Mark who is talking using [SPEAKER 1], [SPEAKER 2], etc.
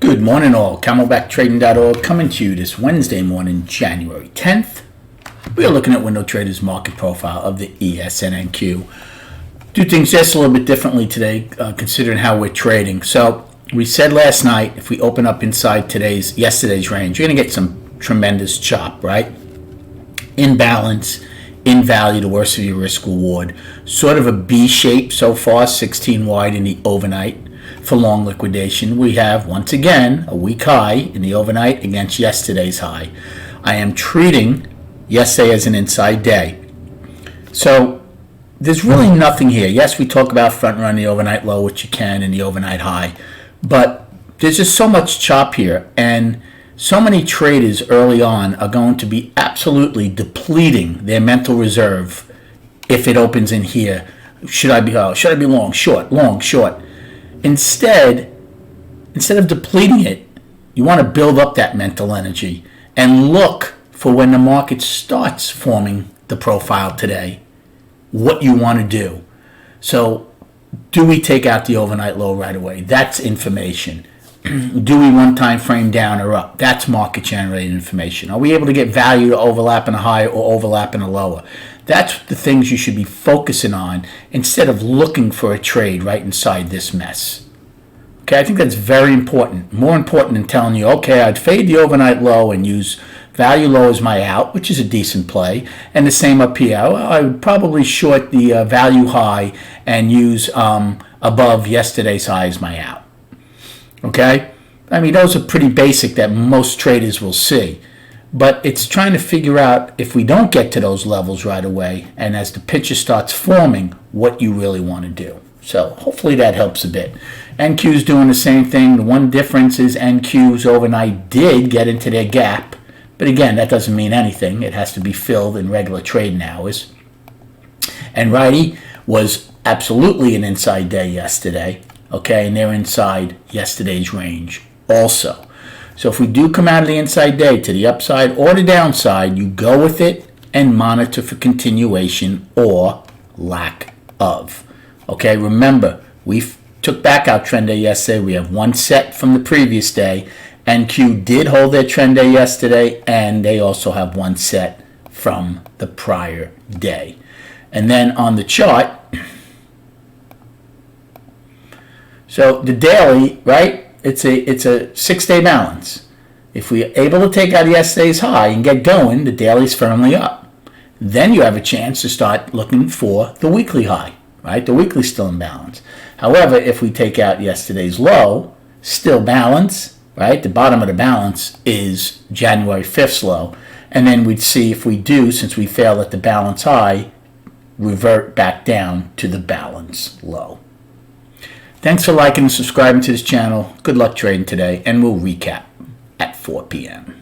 [SPEAKER 1] Good morning all, CamelbackTrading.org coming to you this Wednesday morning, January 10th. We are looking at window traders market profile of the ESNNQ. Do things just a little bit differently today considering how we're trading. So we said last night if we open up inside yesterday's range, you're going to get some tremendous chop, right? In balance, in value, the worst of your risk reward. Sort of a B shape so far, 16 wide in the overnight. For long liquidation, we have once again a weak high in the overnight against yesterday's high. I am treating yesterday as an inside day. So there's really nothing here. Yes, we talk about front run the overnight low, which you can, and the overnight high, but there's just so much chop here, and so many traders early on are going to be absolutely depleting their mental reserve if it opens in here. Should I be long, short, long, short? Instead of depleting it, you want to build up that mental energy and look for when the market starts forming the profile today, what you want to do. So do we take out the overnight low right away? That's information. Do we one time frame down or up? That's market generated information. Are we able to get value to overlap in a high or overlap in a lower? That's the things you should be focusing on instead of looking for a trade right inside this mess. Okay, I think that's very important. More important than telling you, okay, I'd fade the overnight low and use value low as my out, which is a decent play, and the same up here. I would probably short the value high and use above yesterday's high as my out. Okay? I mean, those are pretty basic that most traders will see. But it's trying to figure out if we don't get to those levels right away and as the picture starts forming, what you really want to do. So hopefully that helps a bit. NQ's doing the same thing. The one difference is NQ's overnight did get into their gap. But again, that doesn't mean anything. It has to be filled in regular trading hours. And Righty was absolutely an inside day yesterday. Okay, and they're inside yesterday's range also. So if we do come out of the inside day to the upside or the downside, you go with it and monitor for continuation or lack of. Okay, remember, we took back our trend day yesterday. We have one set from the previous day. NQ did hold their trend day yesterday, and they also have one set from the prior day. And then on the chart, so the daily, right? It's a 6-day balance. If we're able to take out yesterday's high and get going, the daily's firmly up. Then you have a chance to start looking for the weekly high, right? The weekly's still in balance. However, if we take out yesterday's low, still balance, right? The bottom of the balance is January 5th's low. And then we'd see if we do, since we failed at the balance high, revert back down to the balance low. Thanks for liking and subscribing to this channel. Good luck trading today, and we'll recap at 4 p.m.